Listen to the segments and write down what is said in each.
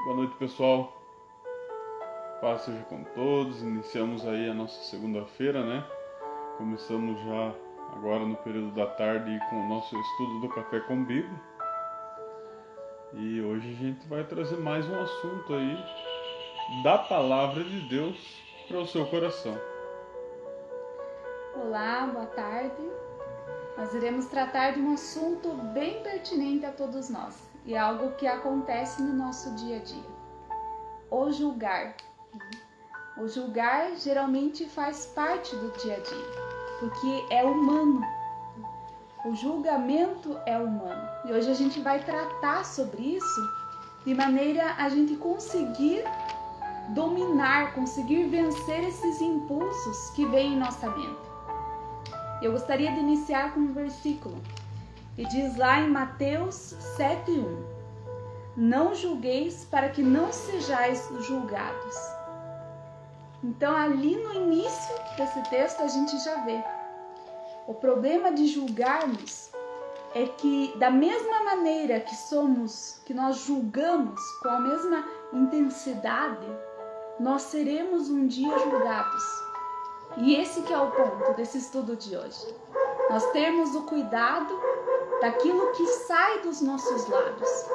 Boa noite, pessoal. Paz seja com todos. Iniciamos aí a nossa segunda-feira, né? Começamos já agora no período da tarde com o nosso estudo do Café com Bíblia. E hoje a gente vai trazer mais um assunto aí da Palavra de Deus para o seu coração. Olá, boa tarde. Nós iremos tratar de um assunto bem pertinente a todos nós e algo que acontece no nosso dia a dia. O julgar. O julgar geralmente faz parte do dia a dia, porque é humano. O julgamento é humano. E hoje a gente vai tratar sobre isso de maneira a gente conseguir dominar, conseguir vencer esses impulsos que vêm em nossa mente. Eu gostaria de iniciar com um versículo, e diz lá em Mateus 7:1: Não julgueis para que não sejais julgados. Então ali no início desse texto a gente já vê. O problema de julgarmos é que da mesma maneira que nós julgamos com a mesma intensidade, nós seremos um dia julgados. E esse que é o ponto desse estudo de hoje. Nós termos o cuidado daquilo que sai dos nossos lábios.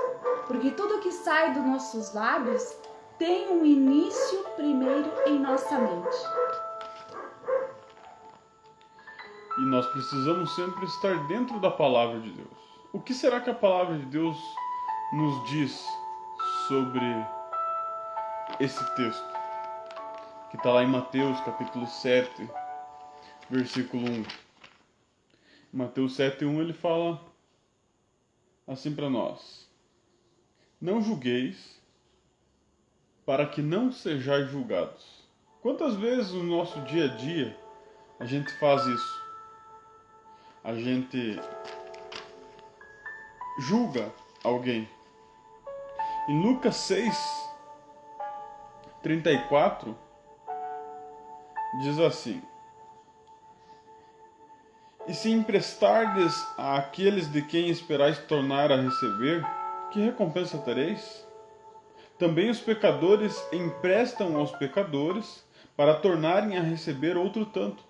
Porque tudo que sai dos nossos lábios tem um início primeiro em nossa mente. E nós precisamos sempre estar dentro da Palavra de Deus. O que será que a Palavra de Deus nos diz sobre esse texto? Que está lá em Mateus capítulo 7, versículo 1. Em Mateus 7:1 ele fala assim para nós: Não julgueis, para que não sejais julgados. Quantas vezes no nosso dia a dia a gente faz isso? A gente julga alguém. Em Lucas 6:34 diz assim: E se emprestardes àqueles de quem esperais tornar a receber, que recompensa tereis? Também os pecadores emprestam aos pecadores para tornarem a receber outro tanto.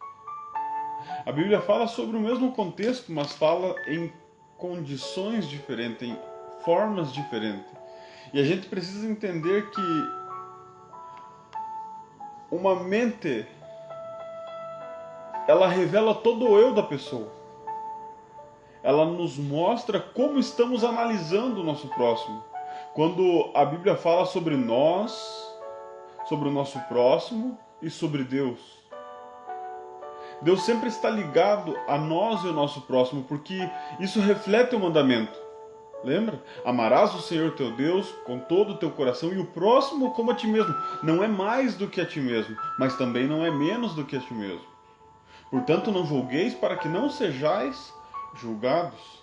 A Bíblia fala sobre o mesmo contexto, mas fala em condições diferentes, em formas diferentes. E a gente precisa entender que uma mente, ela revela todo o eu da pessoa. Ela nos mostra como estamos analisando o nosso próximo. Quando a Bíblia fala sobre nós, sobre o nosso próximo e sobre Deus. Deus sempre está ligado a nós e ao nosso próximo, porque isso reflete o mandamento. Lembra? Amarás o Senhor teu Deus com todo o teu coração e o próximo como a ti mesmo. Não é mais do que a ti mesmo, mas também não é menos do que a ti mesmo. Portanto, não julgueis para que não sejais julgados.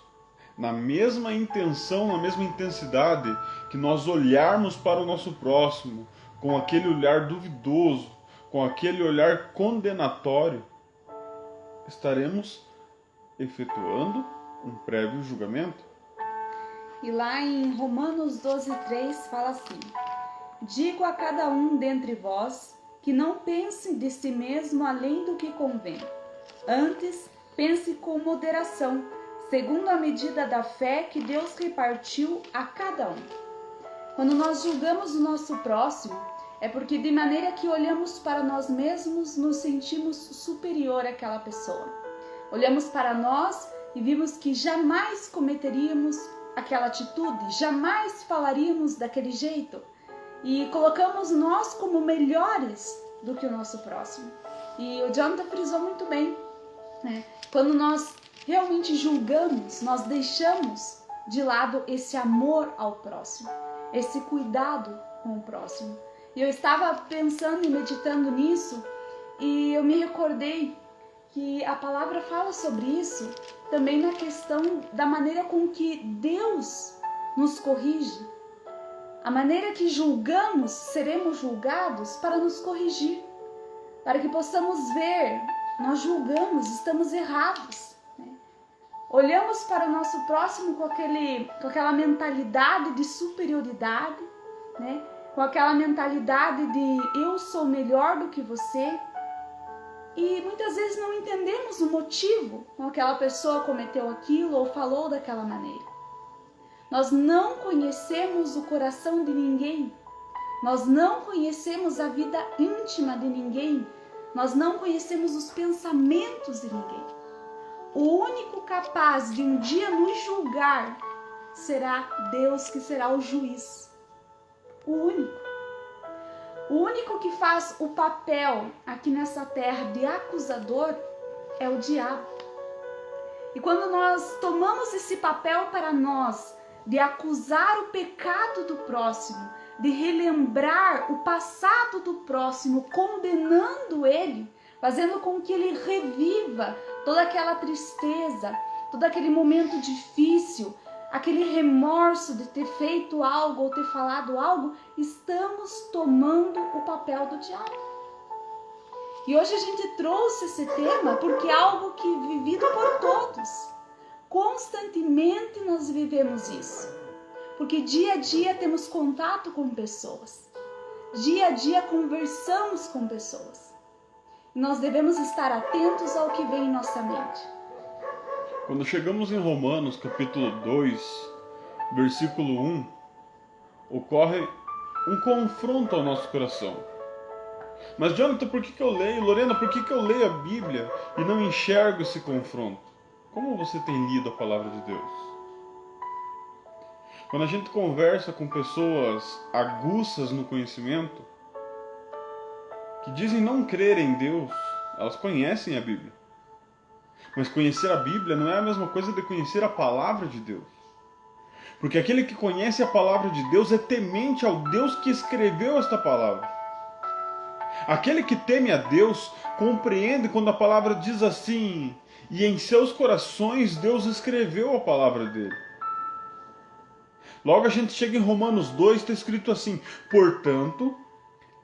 Na mesma intenção, na mesma intensidade que nós olharmos para o nosso próximo, com aquele olhar duvidoso, com aquele olhar condenatório, estaremos efetuando um prévio julgamento. E lá em Romanos 12:3 fala assim: Digo a cada um dentre vós que não pense de si mesmo além do que convém. Antes, pense com moderação, segundo a medida da fé que Deus repartiu a cada um. Quando nós julgamos o nosso próximo, é porque de maneira que olhamos para nós mesmos, nos sentimos superior àquela pessoa. Olhamos para nós e vimos que jamais cometeríamos aquela atitude, jamais falaríamos daquele jeito. E colocamos nós como melhores do que o nosso próximo. E o Jonathan frisou muito bem, né? Quando nós realmente julgamos, nós deixamos de lado esse amor ao próximo, esse cuidado com o próximo. E eu estava pensando e meditando nisso, e eu me recordei que a palavra fala sobre isso também na questão da maneira com que Deus nos corrige. A maneira que julgamos, seremos julgados para nos corrigir, para que possamos ver, nós julgamos, estamos errados. Olhamos para o nosso próximo com aquela mentalidade de superioridade né? Com aquela mentalidade de eu sou melhor do que você. E muitas vezes não entendemos o motivo com que aquela pessoa cometeu aquilo ou falou daquela maneira. Nós não conhecemos o coração de ninguém. Nós não conhecemos a vida íntima de ninguém. Nós não conhecemos os pensamentos de ninguém. O único capaz de um dia nos julgar será Deus, que será o juiz. O único. O único que faz o papel aqui nessa terra de acusador é o diabo. E quando nós tomamos esse papel para nós, de acusar o pecado do próximo, de relembrar o passado do próximo, condenando ele, fazendo com que ele reviva toda aquela tristeza, todo aquele momento difícil, aquele remorso de ter feito algo ou ter falado algo, estamos tomando o papel do diabo. E hoje a gente trouxe esse tema porque é algo que é vivido por todos. Constantemente nós vivemos isso. Porque dia a dia temos contato com pessoas. Dia a dia conversamos com pessoas. E nós devemos estar atentos ao que vem em nossa mente. Quando chegamos em Romanos, capítulo 2, versículo 1, ocorre um confronto ao nosso coração. Mas, Jonathan, por que eu leio? Lorena, por que eu leio a Bíblia e não enxergo esse confronto? Como você tem lido a palavra de Deus? Quando a gente conversa com pessoas aguças no conhecimento, que dizem não crer em Deus, elas conhecem a Bíblia. Mas conhecer a Bíblia não é a mesma coisa de conhecer a palavra de Deus. Porque aquele que conhece a palavra de Deus é temente ao Deus que escreveu esta palavra. Aquele que teme a Deus compreende quando a palavra diz assim: e em seus corações Deus escreveu a palavra dele. Logo a gente chega em Romanos 2, está escrito assim: portanto,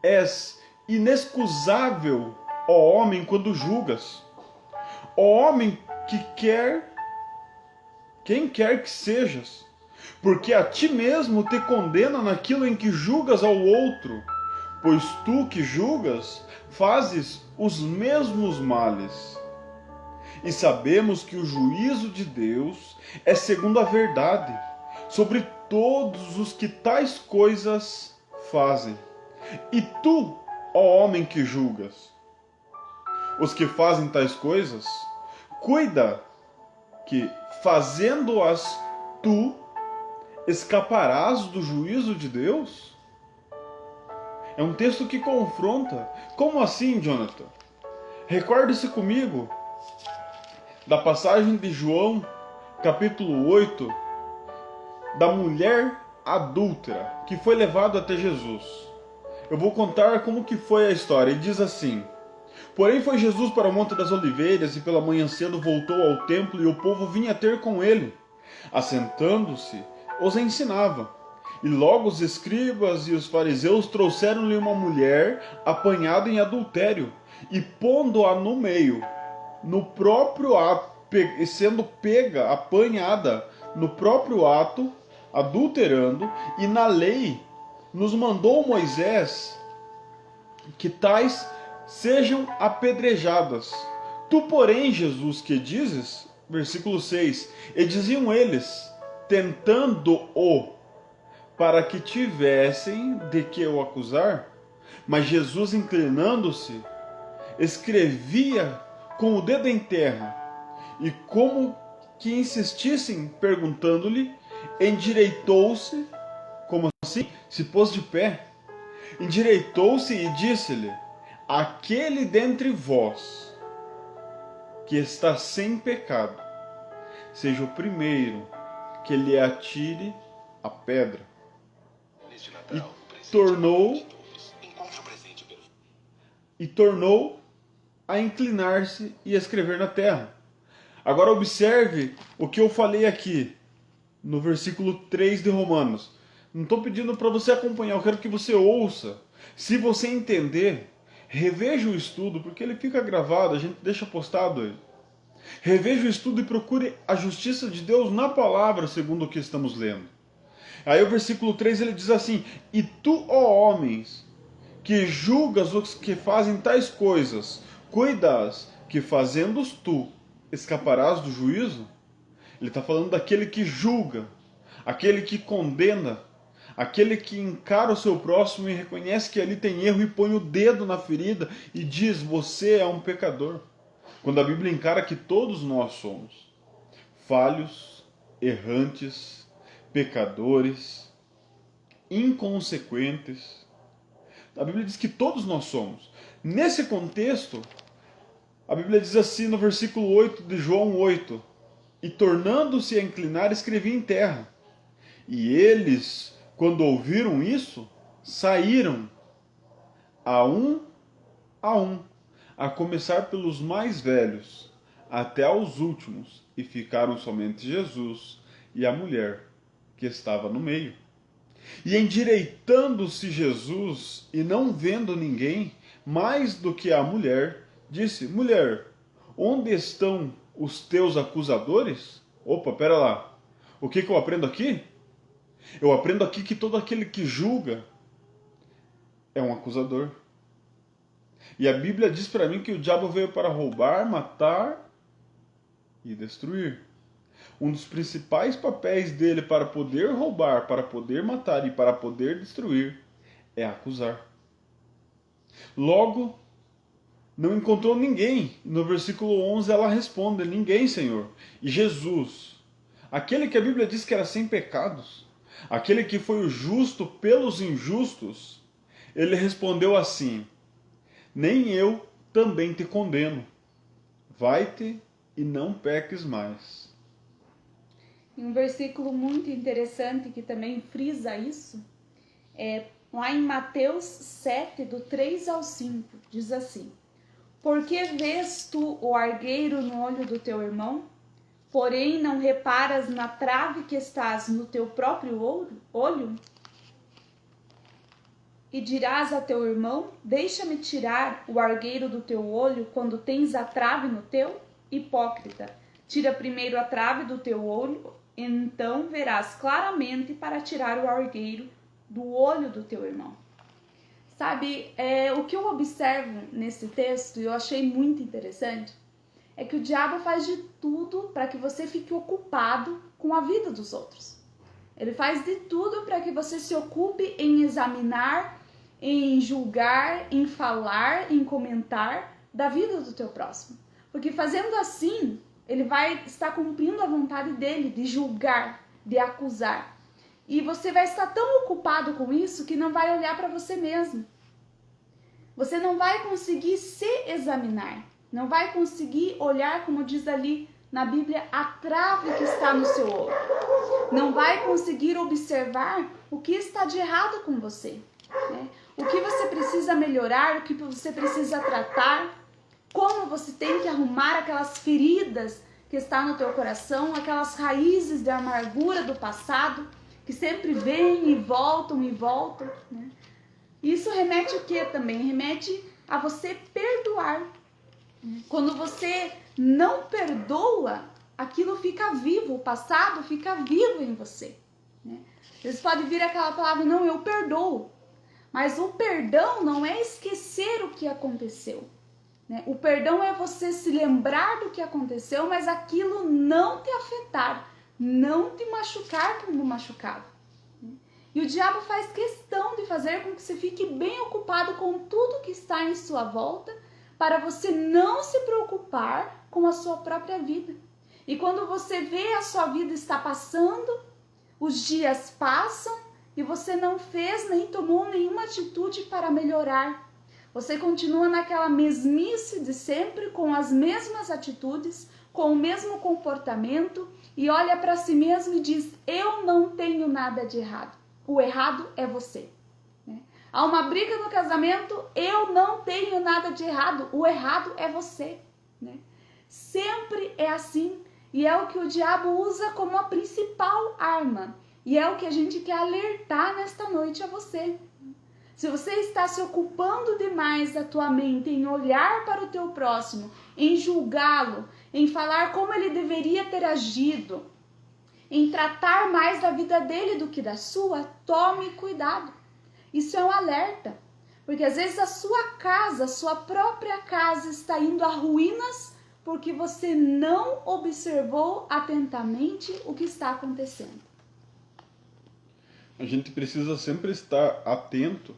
és inexcusável, ó homem, quando julgas. Ó homem quem quer que sejas, porque a ti mesmo te condena naquilo em que julgas ao outro, pois tu que julgas fazes os mesmos males. E sabemos que o juízo de Deus é segundo a verdade, sobre todos os que tais coisas fazem. E tu, ó homem que julgas, os que fazem tais coisas, cuida que, fazendo-as tu, escaparás do juízo de Deus? É um texto que confronta. Como assim, Jonathan? Recorde-se comigo da passagem de João, capítulo 8, da mulher adúltera que foi levada até Jesus. Eu vou contar como que foi a história. E diz assim: porém foi Jesus para o Monte das Oliveiras, e pela manhã cedo voltou ao templo, e o povo vinha ter com ele. Assentando-se, os ensinava. E logo os escribas e os fariseus trouxeram-lhe uma mulher apanhada em adultério, e pondo-a no meio, no próprio ato, sendo pega, apanhada no próprio ato, adulterando, e na lei nos mandou Moisés que tais sejam apedrejadas. Tu, porém, Jesus, que dizes? Versículo 6. E diziam eles, tentando-o, para que tivessem de que o acusar. Mas Jesus, inclinando-se, escrevia com o dedo em terra, e como que insistissem, perguntando-lhe, endireitou-se, como assim? Se pôs de pé, endireitou-se e disse-lhe: aquele dentre vós que está sem pecado, seja o primeiro que lhe atire a pedra. E tornou a inclinar-se e a escrever na terra. Agora observe o que eu falei aqui no versículo 3 de Romanos. Não estou pedindo para você acompanhar, eu quero que você ouça. Se você entender, reveja o estudo, porque ele fica gravado, a gente deixa postado ele. Reveja o estudo e procure a justiça de Deus na palavra, segundo o que estamos lendo. Aí o versículo 3 ele diz assim: E tu, ó homens, que julgas os que fazem tais coisas, cuidas que fazendo-os tu escaparás do juízo? Ele está falando daquele que julga, aquele que condena, aquele que encara o seu próximo e reconhece que ali tem erro e põe o dedo na ferida e diz: você é um pecador. Quando a Bíblia encara que todos nós somos falhos, errantes, pecadores, inconsequentes. A Bíblia diz que todos nós somos. Nesse contexto, a Bíblia diz assim no versículo 8 de João 8: E tornando-se a inclinar, escrevia em terra. E eles, quando ouviram isso, saíram a um, a começar pelos mais velhos, até aos últimos, e ficaram somente Jesus e a mulher que estava no meio. E endireitando-se Jesus, e não vendo ninguém, mais do que a mulher, disse: Mulher, onde estão os teus acusadores? Opa, pera lá. O que eu aprendo aqui? Eu aprendo aqui que todo aquele que julga é um acusador. E a Bíblia diz para mim que o diabo veio para roubar, matar e destruir. Um dos principais papéis dele para poder roubar, para poder matar e para poder destruir é acusar. Logo, não encontrou ninguém. No versículo 11 ela responde: Ninguém, Senhor. E Jesus, aquele que a Bíblia diz que era sem pecados, aquele que foi o justo pelos injustos, ele respondeu assim: Nem eu também te condeno. Vai-te e não peques mais. E um versículo muito interessante que também frisa isso é lá em Mateus 7, do 3 ao 5, diz assim: Por que vês tu o argueiro no olho do teu irmão, porém não reparas na trave que estás no teu próprio olho? E dirás a teu irmão: Deixa-me tirar o argueiro do teu olho, quando tens a trave no teu? Hipócrita, tira primeiro a trave do teu olho, então verás claramente para tirar o argueiro do olho do teu irmão. Sabe, o que eu observo nesse texto, e eu achei muito interessante, é que o diabo faz de tudo para que você fique ocupado com a vida dos outros. Ele faz de tudo para que você se ocupe em examinar, em julgar, em falar, em comentar da vida do teu próximo. Porque fazendo assim, ele vai estar cumprindo a vontade dele de julgar, de acusar. E você vai estar tão ocupado com isso que não vai olhar para você mesmo. Você não vai conseguir se examinar. Não vai conseguir olhar, como diz ali na Bíblia, a trave que está no seu olho. Não vai conseguir observar o que está de errado com você, né? O que você precisa melhorar, o que você precisa tratar, como você tem que arrumar aquelas feridas que estão no teu coração, aquelas raízes de amargura do passado, que sempre vêm e voltam, né? Isso remete o que também? Remete a você perdoar. Quando você não perdoa, aquilo fica vivo, o passado fica vivo em você, né? Eles podem vir aquela palavra: não, eu perdoo. Mas o perdão não é esquecer o que aconteceu, né? O perdão é você se lembrar do que aconteceu, mas aquilo não te afetar, não te machucar como machucava. E o diabo faz questão de fazer com que você fique bem ocupado com tudo que está em sua volta, para você não se preocupar com a sua própria vida. E quando você vê a sua vida está passando, os dias passam e você não fez nem tomou nenhuma atitude para melhorar. Você continua naquela mesmice de sempre, com as mesmas atitudes, com o mesmo comportamento, e olha para si mesmo e diz: eu não tenho nada de errado. O errado é você. Há uma briga no casamento: eu não tenho nada de errado. O errado é você, né? Sempre é assim. E é o que o diabo usa como a principal arma. E é o que a gente quer alertar nesta noite a você. Se você está se ocupando demais a tua mente em olhar para o teu próximo, em julgá-lo, em falar como ele deveria ter agido, em tratar mais da vida dele do que da sua, tome cuidado. Isso é um alerta, porque às vezes a sua casa, a sua própria casa está indo a ruínas porque você não observou atentamente o que está acontecendo. A gente precisa sempre estar atento,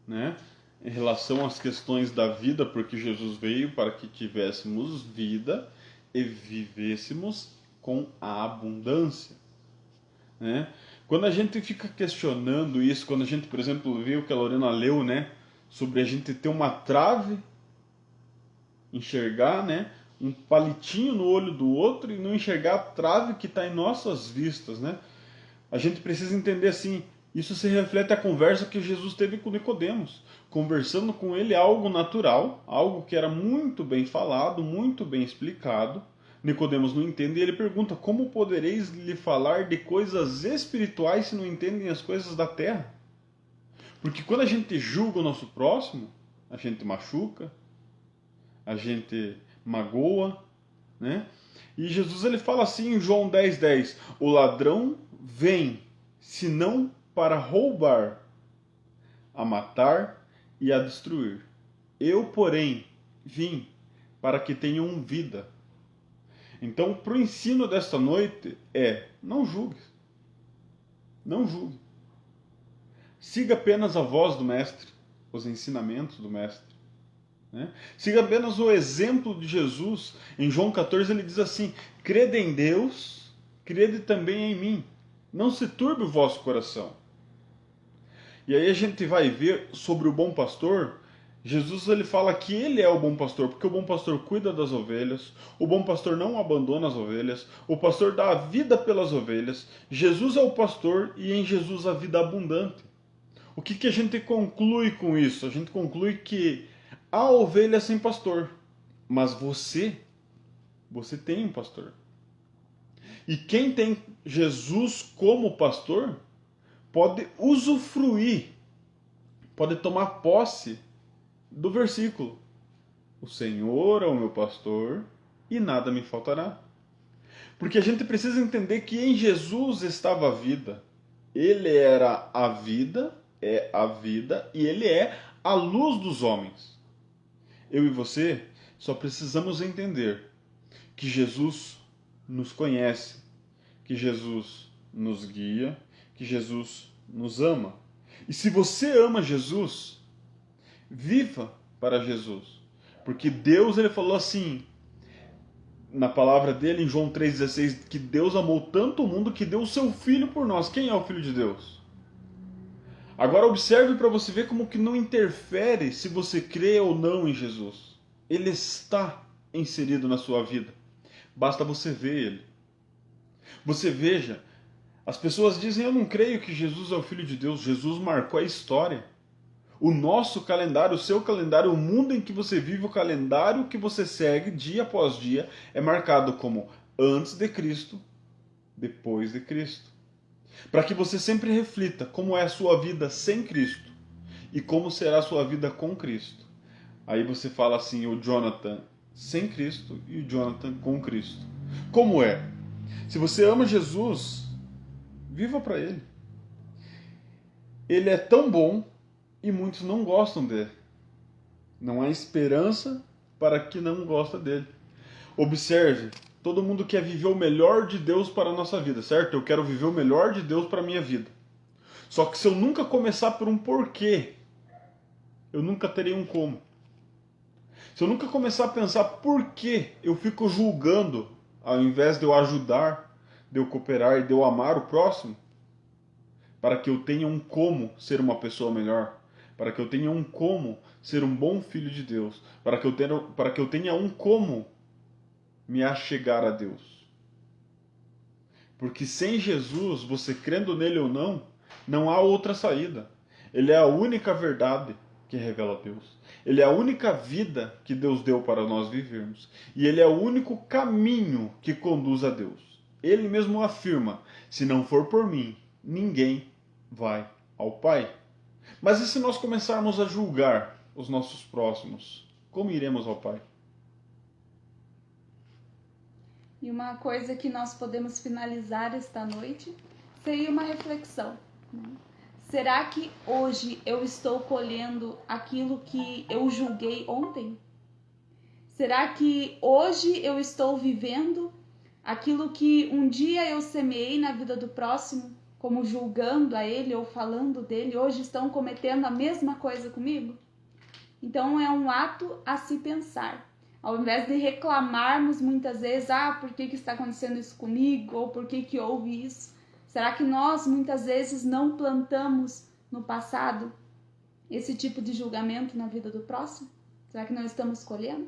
né, em relação às questões da vida, porque Jesus veio para que tivéssemos vida e vivêssemos com a abundância, né? Quando a gente fica questionando isso, quando a gente, por exemplo, vê o que a Lorena leu, né, sobre a gente ter uma trave, enxergar, né, um palitinho no olho do outro e não enxergar a trave que está em nossas vistas, né? A gente precisa entender assim, isso se reflete a conversa que Jesus teve com Nicodemos, conversando com ele algo natural, algo que era muito bem falado, muito bem explicado. Nicodemos não entende e ele pergunta: como podereis lhe falar de coisas espirituais se não entendem as coisas da terra? Porque quando a gente julga o nosso próximo, a gente machuca, a gente magoa, né? E Jesus ele fala assim em João 10:10: o ladrão vem, senão para roubar, a matar e a destruir. Eu, porém, vim para que tenham vida. Então, para o ensino desta noite é: não julgue. Não julgue. Siga apenas a voz do Mestre, os ensinamentos do Mestre. Né? Siga apenas o exemplo de Jesus. Em João 14 ele diz assim: crede em Deus, crede também em mim. Não se turbe o vosso coração. E aí a gente vai ver sobre o bom pastor. Jesus ele fala que ele é o bom pastor, porque o bom pastor cuida das ovelhas, o bom pastor não abandona as ovelhas, o pastor dá a vida pelas ovelhas. Jesus é o pastor e em Jesus a vida abundante. O que a gente conclui com isso? A gente conclui que há ovelha sem pastor, mas você tem um pastor. E quem tem Jesus como pastor pode usufruir, pode tomar posse do versículo: o Senhor é o meu pastor e nada me faltará. Porque a gente precisa entender que em Jesus estava a vida. Ele era a vida, é a vida, e ele é a luz dos homens. Eu e você só precisamos entender que Jesus nos conhece, que Jesus nos guia, que Jesus nos ama. E se você ama Jesus, viva para Jesus. Porque Deus, ele falou assim, na palavra dele, em João 3,16, que Deus amou tanto o mundo que deu o seu Filho por nós. Quem é o Filho de Deus? Agora observe para você ver como que não interfere se você crê ou não em Jesus. Ele está inserido na sua vida. Basta você ver ele. Você veja, as pessoas dizem: eu não creio que Jesus é o Filho de Deus. Jesus marcou a história. O nosso calendário, o seu calendário, o mundo em que você vive, o calendário que você segue dia após dia é marcado como antes de Cristo, depois de Cristo. Para que você sempre reflita como é a sua vida sem Cristo e como será a sua vida com Cristo. Aí você fala assim: o Jonathan sem Cristo e o Jonathan com Cristo. Como é? Se você ama Jesus, viva para Ele. Ele é tão bom e muitos não gostam dele. Não há esperança para quem não gosta dele. Observe, todo mundo quer viver o melhor de Deus para a nossa vida, certo? Eu quero viver o melhor de Deus para a minha vida. Só que se eu nunca começar por um porquê, eu nunca terei um como. Se eu nunca começar a pensar por que eu fico julgando, ao invés de eu ajudar, de eu cooperar e de eu amar o próximo, para que eu tenha um como ser uma pessoa melhor, para que eu tenha um como ser um bom filho de Deus, para que eu tenha um como me achegar a Deus. Porque sem Jesus, você crendo nele ou não, não há outra saída. Ele é a única verdade que revela Deus. Ele é a única vida que Deus deu para nós vivermos. E ele é o único caminho que conduz a Deus. Ele mesmo afirma: se não for por mim, ninguém vai ao Pai. Mas e se nós começarmos a julgar os nossos próximos? Como iremos ao Pai? E uma coisa que nós podemos finalizar esta noite seria uma reflexão, né? Será que hoje eu estou colhendo aquilo que eu julguei ontem? Será que hoje eu estou vivendo aquilo que um dia eu semeei na vida do próximo, como julgando a ele ou falando dele, hoje estão cometendo a mesma coisa comigo? Então é um ato a se pensar. Ao invés de reclamarmos muitas vezes, por que está acontecendo isso comigo? Ou por que houve isso? Será que nós muitas vezes não plantamos no passado esse tipo de julgamento na vida do próximo? Será que não estamos colhendo?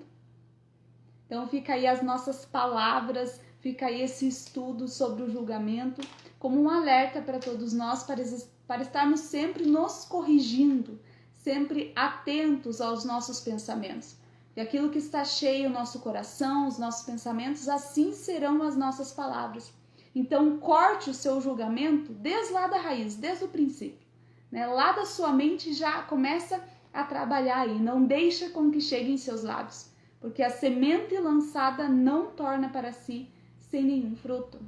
Então fica aí as nossas palavras, fica aí esse estudo sobre o julgamento como um alerta para todos nós, para estarmos sempre nos corrigindo, sempre atentos aos nossos pensamentos. E aquilo que está cheio o nosso coração, os nossos pensamentos, assim serão as nossas palavras. Então corte o seu julgamento desde lá da raiz, desde o princípio, né? Lá da sua mente já começa a trabalhar aí, não deixa com que chegue em seus lábios, porque a semente lançada não torna para si sem nenhum fruto.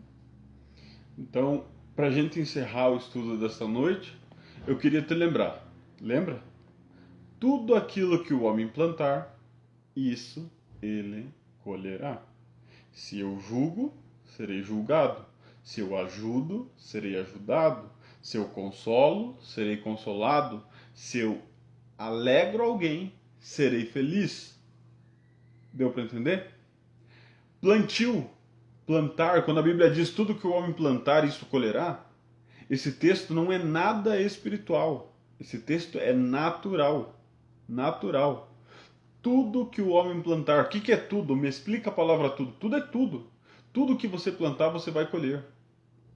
Então, para a gente encerrar o estudo desta noite, eu queria te lembrar, lembra? Tudo aquilo que o homem plantar, isso ele colherá. Se eu julgo, serei julgado. Se eu ajudo, serei ajudado. Se eu consolo, serei consolado. Se eu alegro alguém, serei feliz. Deu para entender? Plantio, plantar, quando a Bíblia diz tudo que o homem plantar, isso colherá, esse texto não é nada espiritual. Esse texto é natural. Natural. Tudo que o homem plantar. O que é tudo? Me explica a palavra tudo. Tudo é tudo. Tudo que você plantar, você vai colher.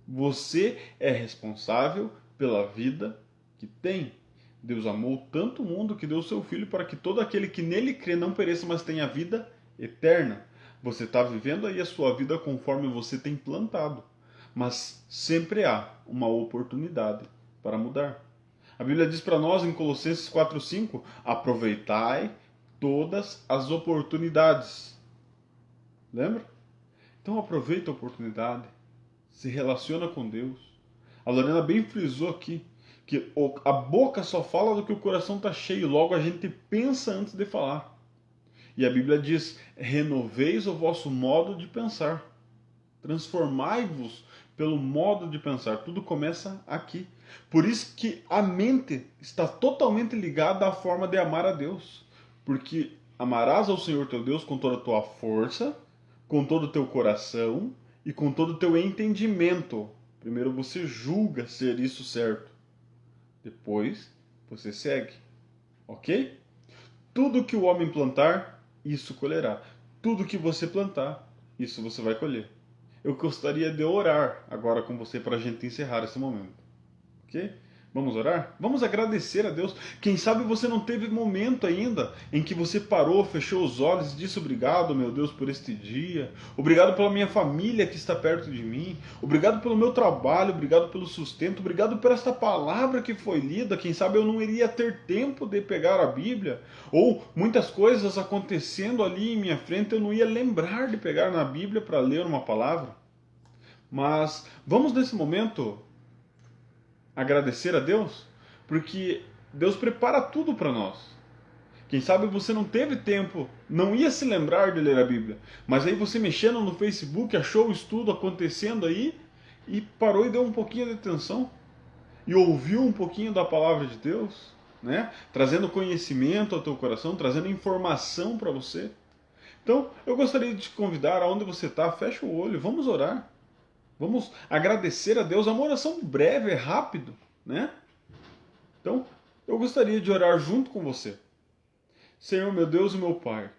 Você é responsável pela vida que tem. Deus amou tanto o mundo que deu o seu Filho para que todo aquele que nele crê não pereça, mas tenha vida eterna. Você está vivendo aí a sua vida conforme você tem plantado. Mas sempre há uma oportunidade para mudar. A Bíblia diz para nós em Colossenses 4:5, aproveitai todas as oportunidades. Lembra? Então aproveita a oportunidade. Se relaciona com Deus. A Lorena bem frisou aqui que a boca só fala do que o coração está cheio. Logo a gente pensa antes de falar. E a Bíblia diz, renoveis o vosso modo de pensar. Transformai-vos pelo modo de pensar. Tudo começa aqui. Por isso que a mente está totalmente ligada à forma de amar a Deus. Porque amarás ao Senhor teu Deus com toda a tua força, com todo o teu coração e com todo o teu entendimento. Primeiro você julga ser isso certo. Depois você segue. Ok? Tudo que o homem plantar, isso colherá. Tudo que você plantar, isso você vai colher. Eu gostaria de orar agora com você para a gente encerrar esse momento. Ok? Vamos orar? Vamos agradecer a Deus. Quem sabe você não teve momento ainda em que você parou, fechou os olhos e disse obrigado, meu Deus, por este dia. Obrigado pela minha família que está perto de mim. Obrigado pelo meu trabalho, obrigado pelo sustento. Obrigado por esta palavra que foi lida. Quem sabe eu não iria ter tempo de pegar a Bíblia. Ou muitas coisas acontecendo ali em minha frente, eu não ia lembrar de pegar na Bíblia para ler uma palavra. Mas vamos nesse momento agradecer a Deus, porque Deus prepara tudo para nós. Quem sabe você não teve tempo, não ia se lembrar de ler a Bíblia, mas aí você mexendo no Facebook, achou o estudo acontecendo aí e parou e deu um pouquinho de atenção e ouviu um pouquinho da palavra de Deus, né? Trazendo conhecimento ao teu coração, trazendo informação para você. Então, eu gostaria de te convidar, aonde você está, fecha o olho, vamos orar. Vamos agradecer a Deus. É uma oração breve, é rápido, né? Então, eu gostaria de orar junto com você. Senhor, meu Deus e meu Pai,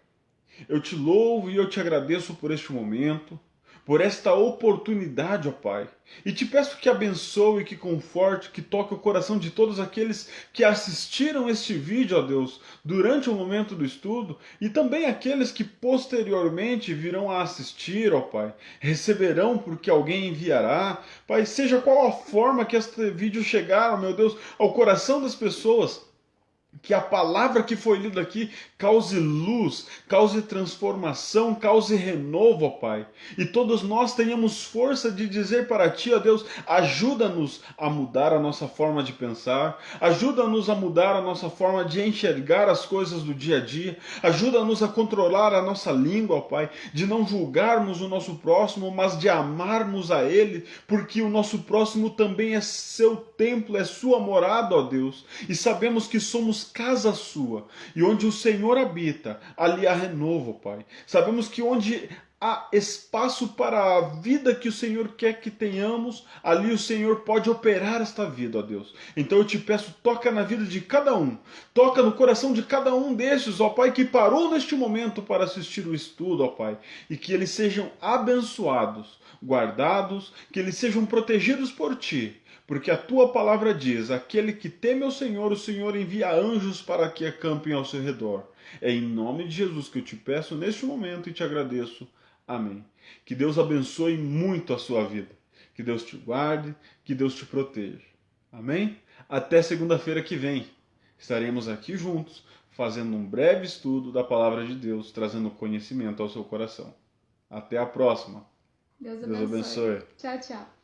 eu te louvo e eu te agradeço por este momento, por esta oportunidade, ó Pai. E te peço que abençoe, que conforte, que toque o coração de todos aqueles que assistiram este vídeo, ó Deus, durante o momento do estudo, e também aqueles que posteriormente virão a assistir, ó Pai. Receberão porque alguém enviará. Pai, seja qual a forma que este vídeo chegar, ó meu Deus, ao coração das pessoas, Que a palavra que foi lida aqui cause luz, cause transformação, cause renovo, ó Pai. E todos nós tenhamos força de dizer para Ti, ó Deus, ajuda-nos a mudar a nossa forma de pensar, ajuda-nos a mudar a nossa forma de enxergar as coisas do dia a dia, ajuda-nos a controlar a nossa língua, ó Pai, de não julgarmos o nosso próximo, mas de amarmos a Ele, porque o nosso próximo também é Seu templo, é Sua morada, ó Deus. E sabemos que somos casa sua, e onde o Senhor habita, ali há renovo, Pai. Sabemos que onde há espaço para a vida que o Senhor quer que tenhamos, ali o Senhor pode operar esta vida, ó Deus. Então eu te peço, toca na vida de cada um, toca no coração de cada um destes, ó Pai, que parou neste momento para assistir o estudo, ó Pai, e que eles sejam abençoados, guardados, que eles sejam protegidos por Ti. Porque a tua palavra diz, aquele que teme ao Senhor, o Senhor envia anjos para que acampem ao seu redor. É em nome de Jesus que eu te peço neste momento e te agradeço. Amém. Que Deus abençoe muito a sua vida. Que Deus te guarde, que Deus te proteja. Amém? Até segunda-feira que vem. Estaremos aqui juntos, fazendo um breve estudo da palavra de Deus, trazendo conhecimento ao seu coração. Até a próxima. Deus Deus abençoe. Tchau, tchau.